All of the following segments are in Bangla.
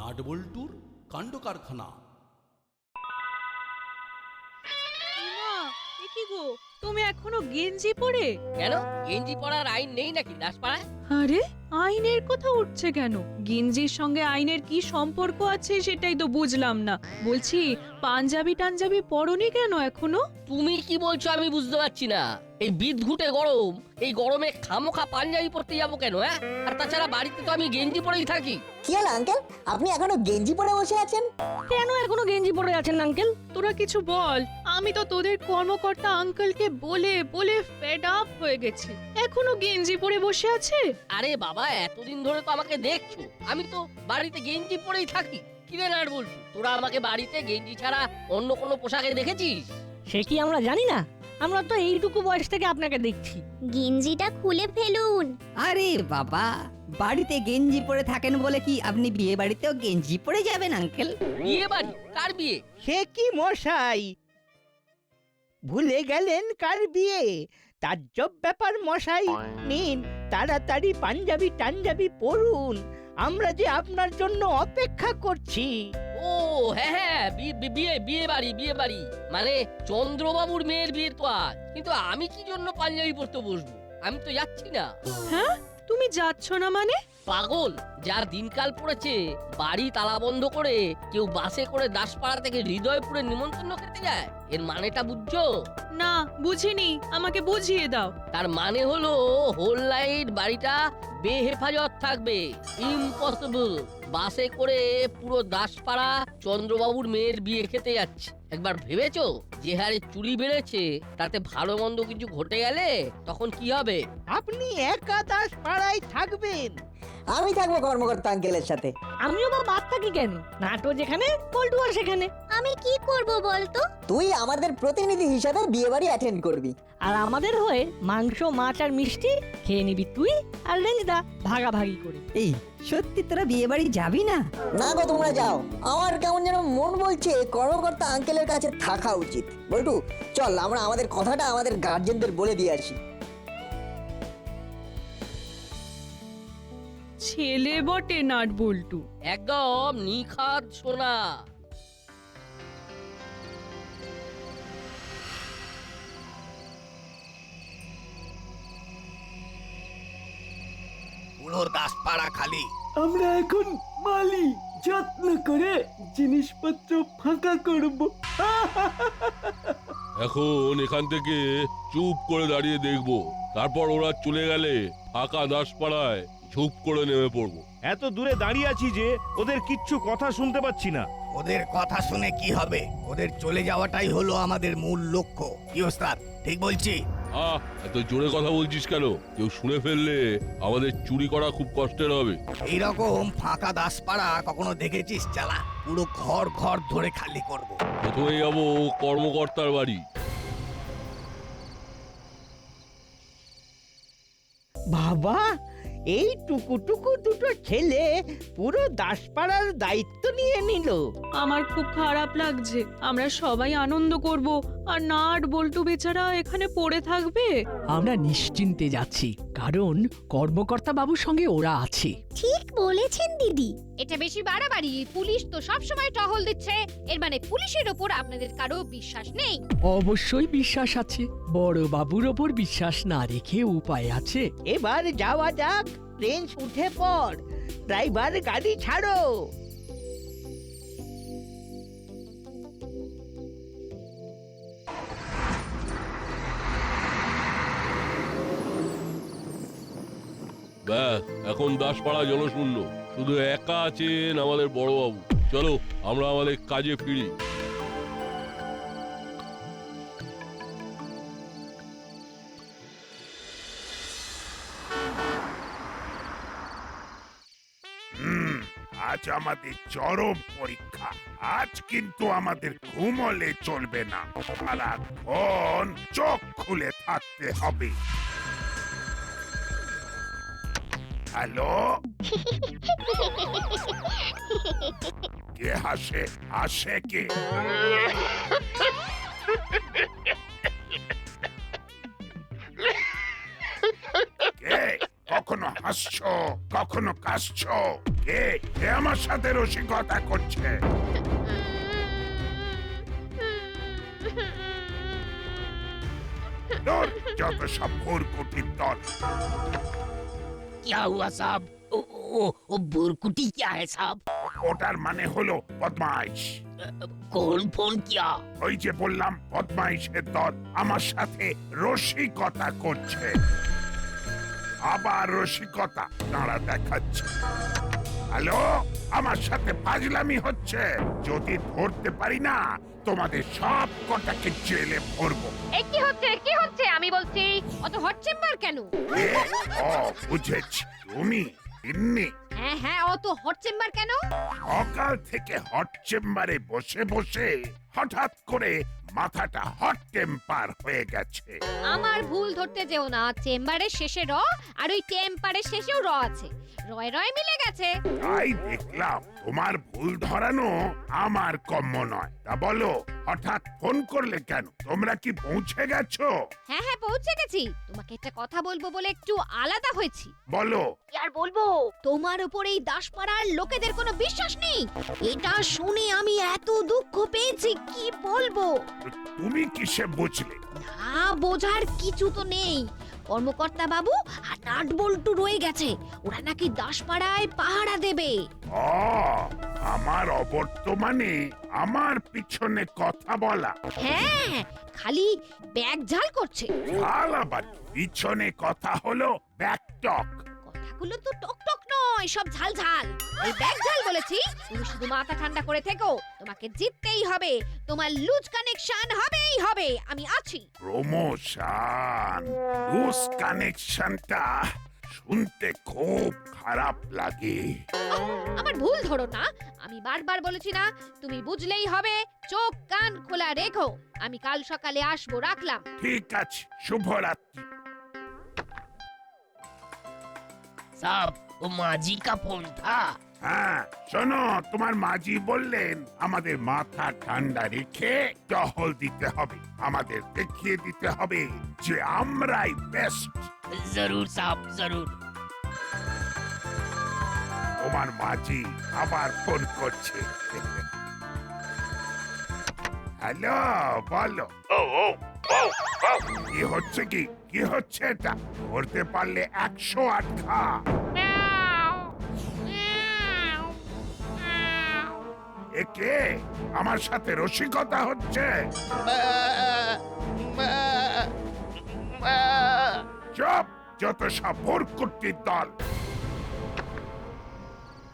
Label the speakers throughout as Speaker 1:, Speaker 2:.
Speaker 1: নাটবল্টুর কাণ্ড কারখানা।
Speaker 2: কি গো, তুমি এখনো গেঞ্জি পরে?
Speaker 3: কেন, গেঞ্জি পরার আইন নেই নাকি দাসপাড়ায়?
Speaker 2: আরে আইনের কথা উঠছে কেন? গেঞ্জির সঙ্গে আইনের কি সম্পর্ক আছে সেটাই তো বুঝলাম না। বলছি পাঞ্জাবি টাঞ্জাবি পরনি কেন এখনো?
Speaker 3: তুমি কি বলছো আমি বুঝতে পারছি না। এই বিদঘুটে গরম, এই গরমে খামোখা পাঞ্জাবি পরতে যাবো কেন? হ্যাঁ, আর তাছাড়া বাড়িতে তো আমি গেঞ্জি পরেই থাকি।
Speaker 4: কি হলো আঙ্কেল, আপনি এখনো গেঞ্জি পরে বসে আছেন?
Speaker 3: কেন এখনো গেঞ্জি পরে আছেন আঙ্কেল?
Speaker 2: তোরা কিছু বল, আমি তো তোদের কর্মকর্তা আঙ্কেলকে বলে বলে ফেড আপ হয়ে গেছি। এখনো গেঞ্জি পরে বসে আছে?
Speaker 3: আরে বাবা, এতদিন ধরে তো আমাকে দেখছো, আমি তো বাড়িতে গেঞ্জি পরেই থাকি। কিরে নাট বলছো, তোরা আমাকে বাড়িতে গেঞ্জি ছাড়া অন্য কোনো পোশাকে দেখেছিস?
Speaker 5: সে কি আমরা জানি না? আমরা তো এইটুকু বয়স থেকে আপনাকে দেখছি।
Speaker 6: গেঞ্জিটা খুলে ফেলুন।
Speaker 7: আরে বাবা, বাড়িতে গেঞ্জি পরে থাকেন বলে কি আপনি বিয়ে বাড়িতেও গেঞ্জি পরে যাবেন আঙ্কেল?
Speaker 3: বিয়ে বাড়ি? কার বিয়ে?
Speaker 8: সে কি মশাই, ভুলে গেলেন কার বিয়ে? তাজ্জব ব্যাপার মশাই। নিন তাড়াতাড়ি পাঞ্জাবি টাঞ্জাবি পরুন, আমরা যে আপনার জন্য অপেক্ষা করছি।
Speaker 3: ও হ্যাঁ হ্যাঁ, বিয়ে বিয়ে বাড়ি, বিয়ে বাড়ি মানে চন্দ্রবাবুর মেয়ের বিয়ে তো আজ। কিন্তু আমি কি জন্য পাঞ্জাবি পরতে বসবো? আমি তো যাচ্ছি না।
Speaker 2: হ্যাঁ, তুমি যাচ্ছ না মানে?
Speaker 3: পাগল, যার দিনকাল পড়েছে, বাড়ি তালা বন্ধ করে কেউ বাসে করে দাসপাড়া থেকে হৃদয়পুরে নিমন্ত্রণ খেতে যায়, এর মানেটা বুঝছো?
Speaker 2: না বুঝিনি, আমাকে বুঝিয়ে দাও।
Speaker 3: তার মানে হলো হোল নাইট বাড়িটা বেহেফাজত থাকবে। ইম্পসিবল। বাসে করে পুরো দাসপাড়া চন্দ্রবাবুর মেয়ের বিয়ে খেতে যাচ্ছে। একবার ভেবেছো যে হারে চুলি বেড়েছে, তাতে ভালো মন্দ কিছু ঘটে গেলে তখন কি হবে?
Speaker 8: আপনি একা দাসপাড়ায় থাকবেন?
Speaker 4: আমি থাকবো কর্মকর্তা আঙ্কেলের সাথে।
Speaker 5: আমিও বা বাদ থাকি কেন? নাটো যেখানে পল্টু আর সেখানে।
Speaker 6: আমি কি করব বলতো?
Speaker 4: তুই আমাদের প্রতিনিধি হিসাবে বিয়ে বাড়ি অ্যাটেন্ড করবি।
Speaker 5: আর আমাদের হয়ে মাংস মাছ আর মিষ্টি খেয়ে নিবি তুই আর রেঞ্জদা ভাগাভাগি করে।
Speaker 7: এই সত্যি তোরা বিয়ে বাড়ি যাবি না?
Speaker 4: না গো, তোমরা যাও। আমার কেমন যেন মন বলছে কর্মকর্তা আঙ্কেলের কাছে থাকা উচিত। বল্টু চল, আমরা আমাদের কথাটা আমাদের গার্জেনদের বলে দিয়ে আসি।
Speaker 2: ছেলে বটে নাট বল্টু।
Speaker 3: একদম নিখাদ সোনা।
Speaker 9: পুরো দাসপাড়া খালি।
Speaker 8: আমরা এখন মালি যত্ন করে জিনিসপত্র ফাঁকা করব।
Speaker 10: এখন এখান থেকে চুপ করে দাঁড়িয়ে দেখবো, তারপর ওরা চলে গেলে ফাঁকা দাসপাড়ায় ঝুপ করে নেমে পড়বো।
Speaker 11: এত দূরে দাঁড়িয়ে আছি যে ওদের কিচ্ছু কথা শুনতে পাচ্ছি না।
Speaker 9: ওদের কথা শুনে কি হবে? ওদের চলে যাওয়াটাই হলো আমাদের মূল লক্ষ্য। কি ওস্তাদ, ঠিক বলছি?
Speaker 10: এত জোরে কথা বলছিস কেন? কেউ শুনে ফেললে আমাদের চুরি করা খুব কষ্টের হবে।
Speaker 9: এইরকম ফাঁকা দাসপাড়া কখনো দেখেছিস? চালা, পুরো ঘর ঘর ধরে খালি করব।
Speaker 10: প্রথমে যাবো কর্মকর্তার বাড়ি।
Speaker 8: বাবা, এই টুকু দুটো ছেলে পুরো দাসপাড়ার দায়িত্ব নিয়ে নিল।
Speaker 2: আমার খুব খারাপ লাগছে। আমরা সবাই আনন্দ করব, আর নাট বল্টু বেচারা এখানে পড়ে থাকবে।
Speaker 12: আমরা নিশ্চিন্তে যাচ্ছি, কারণ কর্মকর্তা বাবুর সঙ্গে ওরা আছে।
Speaker 6: ঠিক বলেছেন দিদি।
Speaker 13: এটা বেশি বাড়াবাড়ি। পুলিশ তো সব সময় টহল দিচ্ছে, এর মানে পুলিশের ওপর আপনাদের কারো বিশ্বাস নেই?
Speaker 12: অবশ্যই বিশ্বাস আছে, বড় বাবুর ওপর বিশ্বাস না রেখে উপায় আছে?
Speaker 8: এবার যাওয়া যাক, ট্রেন উঠে পড়, ড্রাইভার গাড়ি ছাড়ো।
Speaker 10: ব্যাস, এখন দাসপাড়া জনশূন্য, শুধু একা আছেন আমাদের বড়বাবু। চলো আমরা আমাদের কাজে ফিরি।
Speaker 11: আজ আমাদের চরম পরীক্ষা। আজ কিন্তু আমাদের ঘুমলে চলবে না, সারাক্ষণ চোখ খুলে থাকতে হবে। হ্যালো, কে হাসে? হাসে কে? কে কখনো
Speaker 9: হাসছো কখনো কাশছো। কে কে আমার সাথে রসিকতা করছে? দূর, যত সব ভুরকুটির দল।
Speaker 3: क्या हुआ साहब? ओ बुरकुटी क्या है साहब?
Speaker 9: ওটার মানে হলো বদমাইশ।
Speaker 3: कौन फोन किया?
Speaker 9: ওই যে বললাম বদমাইশের দল আমার সাথে রসিকতা করছে। আবার রসিকতা তারা দেখাচ্ছে। হ্যালো, আমার সাথে ফাজলামি হচ্ছে। যদি ধরতে পারি না তোমাদের সব কটাকে জেলে ভরবো।
Speaker 13: এই কি হচ্ছে আমি বলছি অত হট চেম্বার কেন?
Speaker 9: এ, ও বুঝেছি, তুমি ইন্নি
Speaker 13: হ্যাঁ অত হট চেম্বার কেন?
Speaker 9: সকাল থেকে হট চেম্বারে বসে বসে হঠাৎ করে মাথাটা হট টেম্পার হয়ে গেছে।
Speaker 13: আমার ভুল ধরতে যেও না, চেম্বারের শেষে র আর ওই টেম্পারের শেষেও র আছে, রয় রয় মিলে গেছে।
Speaker 9: তাই দেখলাম তোমার ভুল ধরানো আমার কম্য নয়। তা বলো, হঠাৎ ফোন করলে কেন? তোমরা কি পৌঁছে গেছো?
Speaker 13: হ্যাঁ পৌঁছে গেছি। তোমাকে একটা কথা বলবো বলে একটু আলাদা হয়েছি।
Speaker 9: বলো।
Speaker 13: কি আর বলবো, তোমার উপর এই দাসপাড়ার লোকেদের কোনো বিশ্বাস নেই। এটা শুনে আমি এত দুঃখ পেয়েছি কি বলবো।
Speaker 9: তুমি কিসে বুঝলে?
Speaker 13: না বোঝার কিছু তো নেই। কর্মকর্তা বাবু আর নাট বল্টু রয়ে গেছে, ওরা নাকি দাসপাড়ায় পাহারা দেবে।
Speaker 9: ও, আমার অবর্তমানে আমার পিছনে কথা বলা।
Speaker 13: হ্যাঁ, খালি ব্যাগ ঝাল করছে।
Speaker 9: ঝাল আবার পিছনে কথা হলো ব্যাকটক।
Speaker 13: কথাগুলো তো টক টক নয়, সব ঝাল ঝাল। এই ব্যাগ ঝাল বলেছি। তুমি শুধু মাথা ঠান্ডা করে থেকো, তোমাকে জিততেই হবে, তোমার লুজ কানেকশন হবেই হবে, আমি আছি।
Speaker 9: প্রমোশন, লুজ কানেকশনটা শুনতে খুব খারাপ লাগে।
Speaker 13: আমার ভুল ধরো না, আমি বারবার বলেছি না, তুমি বুঝলেই হবে। চোখ কান খোলা রেখো, আমি কাল সকালে আসবো, রাখলাম।
Speaker 9: ঠিক আছে, শুভরাত্রি।
Speaker 3: साहब वो माजी का फोन था।
Speaker 9: হ্যাঁ শোনো, তোমার মাঝি বললেন আমাদের মাথা ঠান্ডা রেখে টহল দিতে হবে, আমাদের দেখিয়ে দিতে হবে যে আমরাই বেস্ট।
Speaker 3: जरूर साहब जरूर।
Speaker 9: তোমার মাঝি আবার ফোন করছে। হ্যালো, বলো। ও ও ও ও, কি হচ্ছে কি হচ্ছে এটা? করতে পারলে 108 খা। একে আমার সাথে রসিকতা হচ্ছে। চুপ, যত সব ভুরকুটির দল।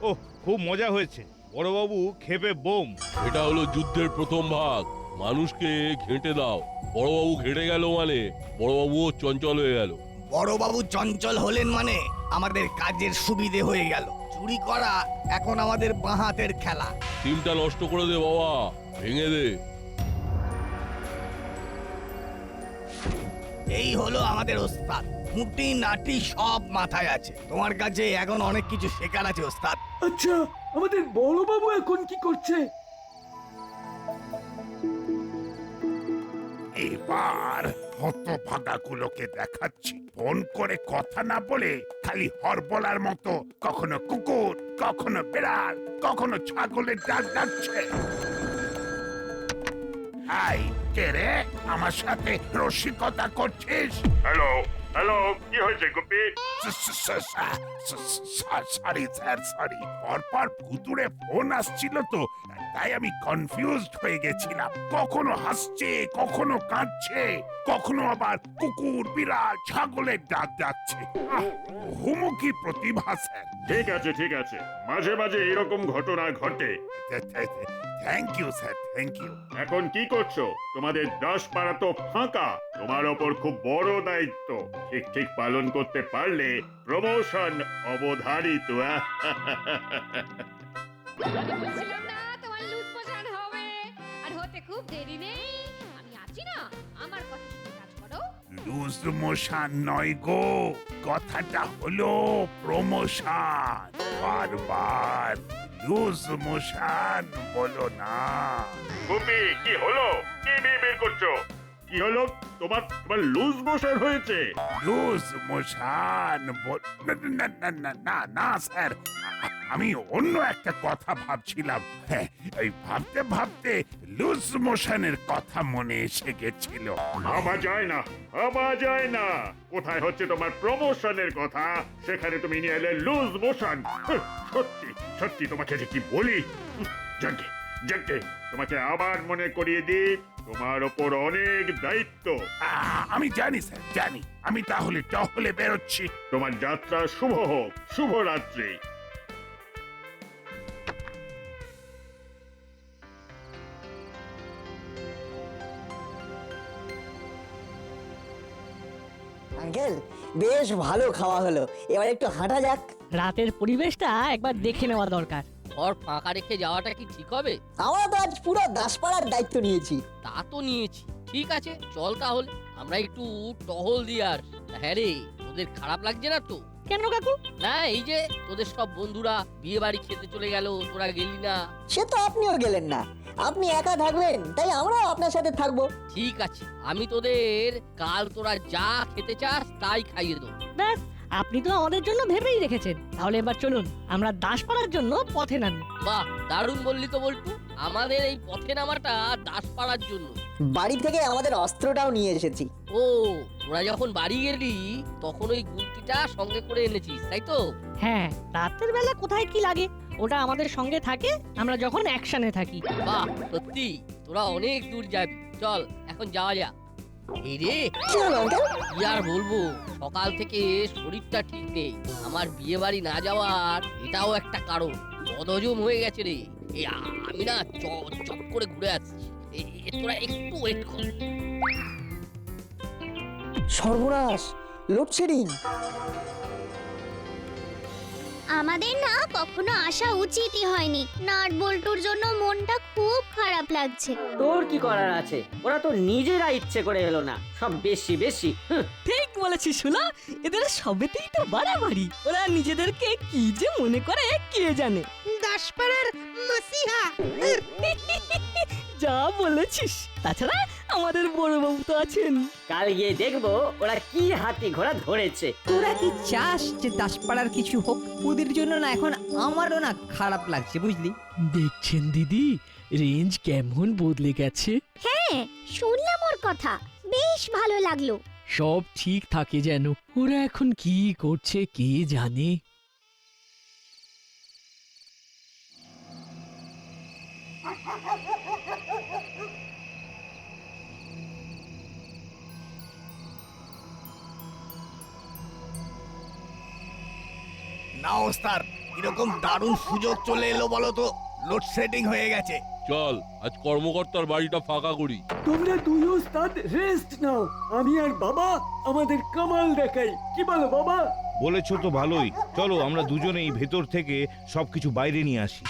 Speaker 11: ও খুব মজা হয়েছে, বড়বাবু খেপে বোম।
Speaker 10: এটা হলো যুদ্ধের প্রথম ভাগ। মানুষকে ঘেঁটে দাও। বড়বাবু ঘেঁটে গেল মানে বড়বাবুও চঞ্চল হয়ে গেল।
Speaker 9: বড়বাবু চঞ্চল হলেন মানে আমাদের কাজের সুবিধে হয়ে গেল। চুরি করা এখন আমাদের বাঁ হাতের খেলা।
Speaker 10: টিমটা নষ্ট করে দে বাবা, ভেঙে দে।
Speaker 9: এই হলো আমাদের ওস্তাদ, খুঁটি নাটি সব মাথায় আছে। তোমার কাছে এখন অনেক কিছু শেখার আছে ওস্তাদ।
Speaker 12: আচ্ছা, আমাদের বড় বাবু এখন কি করছে?
Speaker 9: এবার হতভাগাগুলোকে দেখাচ্ছি। ফোন করে কথা না বলে খালি হরবলার মতো কখনো কুকুর, কখনো বিড়াল, কখনো ছাগলের ডাক ডাকছে। হাই, কে রে? আমার সাথে রসিকতা করছিস?
Speaker 11: হ্যালো হ্যালো, কি হয়েছে গোপি?
Speaker 9: Sorry sir, sorry. পরপর ভুতুড়ে ফোন আসছিল তো, তাই আমি কনফিউজড হয়ে গেছিলাম। কখনো হাসছে, কখনো কাঁদছে, কখনো আবার কুকুর, বিড়াল, ছাগলের ডাক ডাকছে। বহুমুখী প্রতিভা স্যার।
Speaker 11: ঠিক আছে, মাঝে মাঝে এরকম ঘটনা ঘটে।
Speaker 9: Thank you sir, thank you.
Speaker 11: এখন কি করছো? তোমাদের দাসপাড়া তো ফাঁকা, তোমার ওপর খুব বড় দায়িত্ব। ঠিক পালন করতে পারলে প্রমোশন অবধারিত।
Speaker 13: বলছিলাম না তোমার লুজ মোশন হবে, আর হতে খুব দেরি নেই। আমি আছি না, আমার কথা শুনে কাজ করো।
Speaker 9: লুজ মোশন নয় গো, কথাটা হলো প্রমোশন। বারবার লুজ মোশন বলো না।
Speaker 11: গোপি, কি হলো? কি বিড়বিড় করছো? কি হলো? তোমার তোমার লুজ মোশন হয়েছে?
Speaker 9: Loose motion? না না না না না স্যার, আমি অন্য একটা কথা ভাবছিলাম। হ্যাঁ, এই ভাবতে ভাবতে লুজ মোশনের কথা মনে এসে গেছিল।
Speaker 11: ভাবা যায় না, ভাবা যায় না। কোথায় হচ্ছে তোমার প্রমোশনের কথা, সেখানে তুমি নিয়ে এলে লুজ মোশন। সত্যি সত্যি তোমাকে যে কি বলি। যাকে যাকে তোমাকে আবার মনে করিয়ে দিই, তোমার ওপর অনেক দায়িত্ব।
Speaker 9: আমি জানি স্যার, জানি। আমি তাহলে টহলে বেরোচ্ছি।
Speaker 11: তোমার যাত্রা শুভ হোক। শুভরাত্রি।
Speaker 4: আঙ্কেল, বেশ ভালো খাওয়া হলো, এবার একটু হাঁটা যাক।
Speaker 5: রাতের পরিবেশটা একবার দেখে নেওয়া দরকার।
Speaker 3: ঘর ফাঁকা রেখে যাওয়াটা কি ঠিক হবে?
Speaker 4: আমরা তো আজ পুরো দাসপাড়ার দায়িত্ব নিয়েছি।
Speaker 3: তা তো নিয়েছি, ঠিক আছে, চল তাহলে আমরা একটু টহল দিয়ে আর। হ্যাঁ রে, তোদের খারাপ লাগছে না তো?
Speaker 5: কেন কাকু?
Speaker 3: না, এই যে তোদের সব বন্ধুরা বিয়ে বাড়ি খেতে চলে গেল, তোরা গেলি না।
Speaker 4: সে তো আপনিও গেলেন না, আপনি একা থাকবেন, তাই আমরাও আপনার সাথে থাকবো।
Speaker 3: ঠিক আছে, আমি তোদের কাল তোরা যা খেতে চাস তাই খাইয়ে দেবো।
Speaker 5: ব্যাস, আপনি তো আমাদের জন্য ভেবেই রেখেছেন। তাহলে এবার চলুন আমরা দাসপাড়ার জন্য পথে নামি।
Speaker 3: বাহ, দারুণ বললি তো বল্টু। আমাদের এই পথে নামাটা দাসপাড়ার জন্য।
Speaker 4: বাড়ি থেকে আমাদের অস্ত্রটাও নিয়ে এসেছি।
Speaker 3: ও, তোরা যখন বাড়ি গেলি তখন ওই গুলতিটা সঙ্গে করে এনেছিস, তাই তো?
Speaker 5: হ্যাঁ, রাতের বেলা কোথায় কি লাগে ওটা আমাদের সঙ্গে থাকে আমরা যখন অ্যাকশনে থাকি।
Speaker 3: বাহ, সত্যি তোরা অনেক দূর যাবি। চল এখন যাওয়া যাক। এই রে,
Speaker 4: কি হলো আঙ্কেল?
Speaker 3: কি আর বলবো, সকাল থেকে শরীরটা ঠিক নেই। আমার বিয়ে বাড়ি না যাওয়ার এটাও একটা কারণ। বদহজম হয়ে গেছে রে। এই আমি না চট করে ঘুরে আসছি। তোরা একটু ওয়েট কর।
Speaker 4: সর্বনাশ, লোডশেডিং।
Speaker 6: আমাদের না কখনো আসা উচিতই হয়নি। নাট বল্টুর জন্য মনটা খুব খারাপ লাগছে।
Speaker 14: তোর কি করার আছে? ওরা তো নিজেরা ইচ্ছে করে এলো না, সব বেশি বেশি।
Speaker 12: ঠিক বলেছিস শুলা, এদের সবেতেই তো বাড়াবাড়ি। ওরা নিজেদেরকে কি যে মনে করে কে জানে।
Speaker 8: দাসপাড়ার মাসিহা।
Speaker 12: যা বলেছিস। তাছাড়া আমাদের বড় বাবু তো আছেন।
Speaker 14: কাল গিয়ে দেখবো ওরা কি হাতি ঘোড়া ধরেছে।
Speaker 7: তোরা কি চাস যে দাসপাড়ার কিছু হোক? ওদের জন্য না এখন আমারও না খারাপ লাগছে, বুঝলি?
Speaker 12: দেখছেন দিদি, রেঞ্জ কেমন বদলে গেছে।
Speaker 6: হ্যাঁ, শুনলাম ওর কথা, বেশ ভালো লাগলো।
Speaker 12: সব ঠিক থাকে যেন। ওরা এখন কি করছে কে জানে।
Speaker 15: না ওস্তাদ, এরকম দারুণ সুযোগ চলে এলো বলো তো। লোডশেডিং হয়ে গেছে।
Speaker 10: চল আজ কর্মকর্তার বাড়িটা ফাঁকা করি।
Speaker 12: তোমরা দুই ওস্তাদ রেস্ট নাও, আমি আর বাবা আমাদের কামাল দেখাই। কি বলো বাবা?
Speaker 15: বলেছো তো ভালোই। চলো আমরা দুজনেই ভেতর থেকে সবকিছু বাইরে নিয়ে আসি।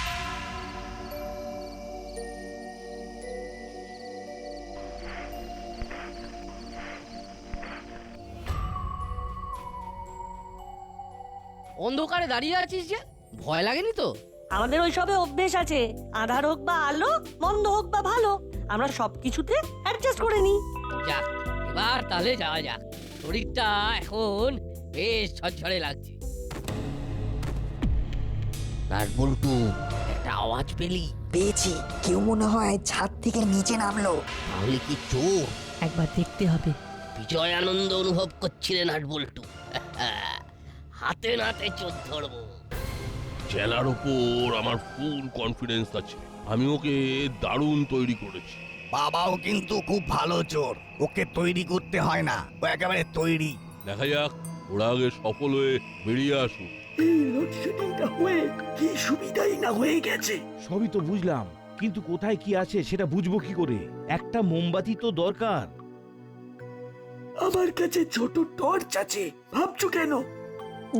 Speaker 3: অন্ধকারে দাঁড়িয়ে আছিস যে, ভয় লাগেনি তো?
Speaker 5: আমাদের ওইসবে অভ্যেস আছে। আধার হোক বা আলো, মন্দ হোক বা ভালো, আমরা সবকিছুতে অ্যাডজাস্ট করে নিই।
Speaker 3: যাক, এবার তাহলে যাওয়া যাক। শরীরটা এখন বেশ ঝরঝরে লাগছে। বল্টু, একটা আওয়াজ পেলি?
Speaker 4: পেয়েছি, কেউ মনে হয় ছাদ থেকে নিচে নামলো।
Speaker 3: তাহলে কি চোর?
Speaker 5: একবার দেখতে হবে।
Speaker 3: বিজয় আনন্দ অনুভব করছিলেন নাট বল্টু। হাতে নাতে চোর ধরবো।
Speaker 10: চেলার ওপর আমার ফুল কনফিডেন্স আছে। আমি ওকে দারুণ তৈরি করেছি।
Speaker 15: বাবাও কিন্তু খুব ভালো চোর, ওকে তৈরি করতে হয় না, ও একেবারে তৈরি।
Speaker 10: দেখা যাক, ওরা আগে সফল হয়ে বেরিয়ে আসুক।
Speaker 12: এই লোডশেডিংটা হয়ে কি সুবিধাই না হয়ে গেছে।
Speaker 15: সবই তো বুঝলাম, কিন্তু কোথায় কি আছে সেটা বুঝবো কি করে? একটা মোমবাতি তো দরকার।
Speaker 12: আমার কাছে ছোট টর্চ আছে, ভাবছো কেন?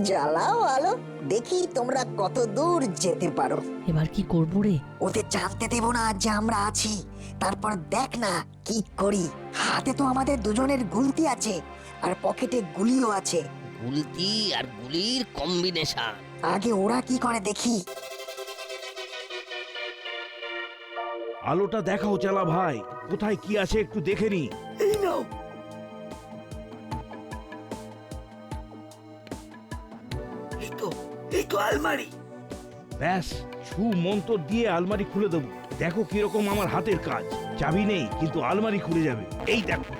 Speaker 4: জ্বালাও আলো, দেখি তোমরা কত দূর যেতে পারো।
Speaker 5: এবার কি করবো রে?
Speaker 4: ওদের জানতে দেব না যে আমরা আছি। তারপর দেখ না কি করি। হাতে তো আমাদের দুজনের গুলতি আছে, আর পকেটে গুলিও আছে।
Speaker 3: গুলতি আর গুলির কম্বিনেশন।
Speaker 4: আগে ওরা কি করে দেখি।
Speaker 15: আলোটা দেখাও চেলা ভাই, কোথায় কি আছে একটু দেখে নি।
Speaker 12: এই নাও,
Speaker 15: আলমারি। ব্যাস, ছু মন্ত্র দিয়ে আলমারি খুলে দেবো। দেখো কিরকম আমার হাতের কাজ। চাবি নেই কিন্তু আলমারি খুলে যাবে। এই দেখো।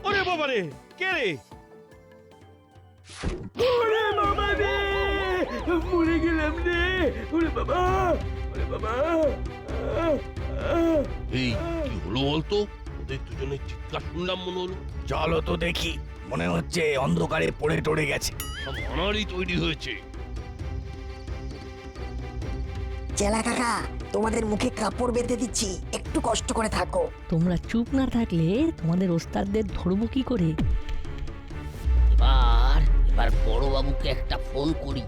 Speaker 15: ওরে বাবা রে, কে রে? ওরে বাবা রে, মরে গেলাম রে। ওরে বাবা, ওরে বাবা।
Speaker 10: এই কি হলো বলতো? ওদের দুজনের চিৎকার শুনলাম মনে হলো।
Speaker 15: চলো তো দেখি, মনে হচ্ছে অন্ধকারে পড়ে টড়ে গেছে।
Speaker 10: সব অনারই তৈরি হয়েছে।
Speaker 4: চেলা কাকা, তোমাদের মুখে কাপড় বেঁধে দিচ্ছি, একটু কষ্ট করে থাকো।
Speaker 12: তোমরা চুপ না থাকলে তোমাদের ওস্তাদদের ধরবো কি করে?
Speaker 3: এবার বড় বাবুকে একটা ফোন করি।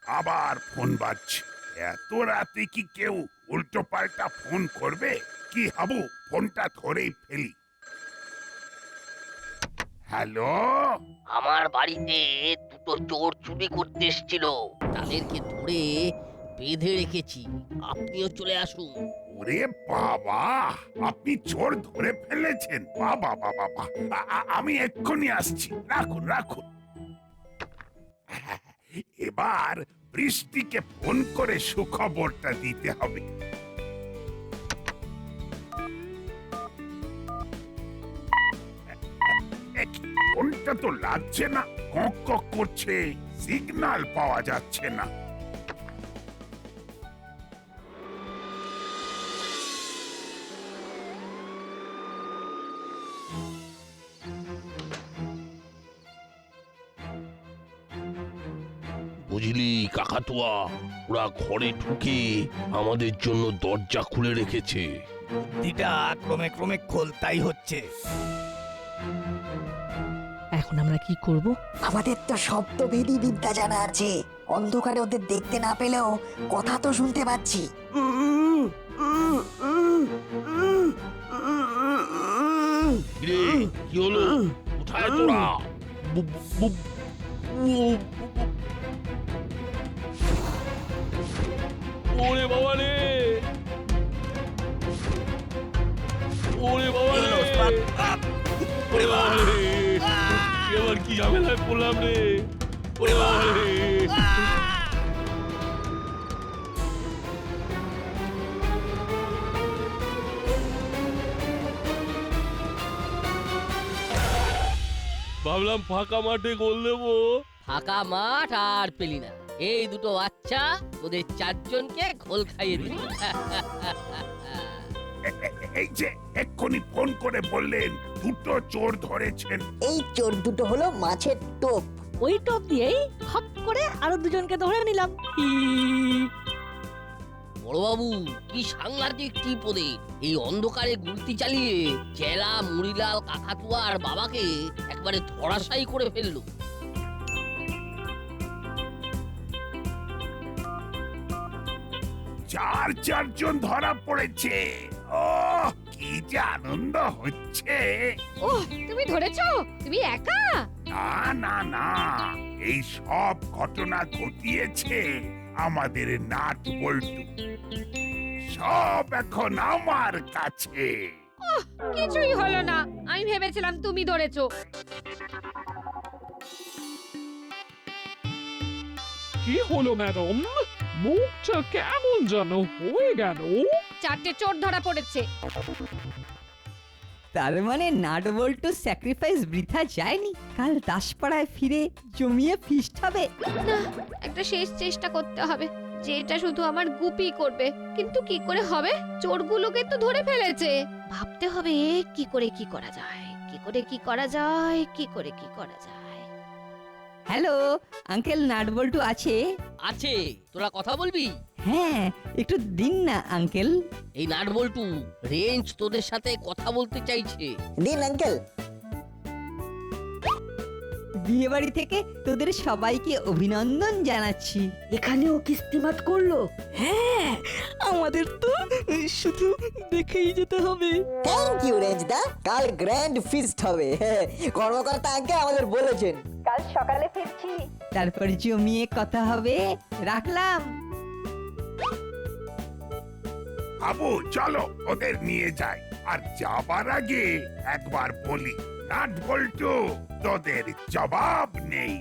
Speaker 9: আবার ফোন বাজছে। এত রাতে কি কেউ উল্টো পাল্টা ফোন করবে? কি হাবু, ফোনটা ধরেই ফেলি। হ্যালো,
Speaker 3: আমার বাড়িতে দুটো চোর চুরি করতে এসেছিল, তাদেরকে ধরে বেঁধে রেখেছি, আপনিও চলে আসুন।
Speaker 9: ওরে বাবা, আপনি চোর ধরে ফেলেছেন? বাবা বাবা বাবা, আমি এক্ষুনি আসছি। রাখুন রাখুন। এবার বৃষ্টিকে ফোন করে সুখবরটা দিতে হবে। ফোনটা তো লাগছে না, কক কক করছে, সিগন্যাল পাওয়া যাচ্ছে না।
Speaker 10: বুঝলি কাকাতুয়া, ওরা ঘরে ঢুকে আমাদের জন্য দরজা খুলে রেখেছে।
Speaker 15: বুদ্ধিটা ক্রমে ক্রমে খোলতাই হচ্ছে।
Speaker 12: এখন আমরা কি করব?
Speaker 4: আমাদের তো শব্দভেদী বিদ্যা জানা আছে, অন্ধকারে ওদের দেখতে না পেলেও কথা তো শুনতে পাচ্ছি।
Speaker 10: কিরে, কি হলো? কোথায় তোরা? ওরে বাবা রে, ওরে বাবা রে, ওরে বাবা রে, এবার কি ঝামেলায় পড়লাম রে। ওরে বাবা রে, ভাবলাম ফাঁকা মাঠে গোল দেবো।
Speaker 3: ফাঁকা মাঠ আর পেলি না। এই দুটো বাচ্চা তোদের চারজনকে খোল খাইয়ে দিল।
Speaker 9: এই যে এক্ষুনি ফোন করে বললেন দুটো চোর ধরেছেন।
Speaker 4: এই চোর দুটো হলো মাছের টোপ।
Speaker 12: ওই টপ দিয়েই খপ করে আরো দুজনকে ধরে নিলাম।
Speaker 3: বড়বাবু, কি সাংঘাতিক টিপ ওদের! এই অন্ধকারে গুলতি চালিয়ে চেলা, মুড়িলাল, কাকাতুয়া আর বাবাকে একবারে ধরাশায়ী করে ফেললো।
Speaker 9: চারজন ধরা পড়েছে। ও কি যে আনন্দ হচ্ছে।
Speaker 13: ওহ, তুমি ধরেছো? তুমি একা?
Speaker 9: না না না, এই সব ঘটনা ঘটিয়েছে আমাদের নাট বল্টু। সব এখন আমার কাছে।
Speaker 13: কিছুই হলো না, আমি ভেবেছিলাম তুমি ধরেছো।
Speaker 16: কি হলো ম্যাডাম? মুখটা কেমন যেন হয়ে গেল।
Speaker 13: চারটে চোর ধরা পড়েছে।
Speaker 7: তার মানে নাট বল্টু স্যাক্রিফাইস বৃথা যায়নি। কাল দাসপাড়ায় ফিরে জমিয়ে ফিস্ট হবে।
Speaker 13: না, একটা শেষ চেষ্টা করতে হবে, যেটা শুধু আমার গুপি করবে। কিন্তু কি করে হবে? চোরগুলোকে তো ধরে ফেলেছে। ভাবতে হবে কি করে কি করা যায়, কি করে কি করা যায়, কি করে কি করা যায়।
Speaker 7: হ্যালো আঙ্কেল, নাট বল্টু আছে?
Speaker 3: আছে, তোরা কথা বলবি?
Speaker 7: হ্যাঁ, একটু দিন না আঙ্কেল।
Speaker 3: এই নাট বল্টু রেঞ্জ তোদের সাথে কথা বলতে চাইছে।
Speaker 4: দিন আঙ্কেল।
Speaker 7: বিয়ে বাড়ি থেকে তোদের সবাইকে অভিনন্দন জানাচ্ছি।
Speaker 12: এখানেও কিস্তিমাত করলো? হ্যাঁ, আমাদের তো শুধু দেখেই যেতে হবে।
Speaker 4: থ্যাংক ইউ রেঞ্জদা, কাল গ্র্যান্ড ফিস্ট হবে। কর্মকর্তা আঙ্কেল আমাদের বলেছেন।
Speaker 7: কাল সকালে ফিরছি, তারপর জমিয়ে কথা হবে। রাখলাম।
Speaker 9: বাবু চলো ওদের নিয়ে যাই। আর যাবার আগে একবার বলি, নাট বল্টু তোদের জবাব নেই।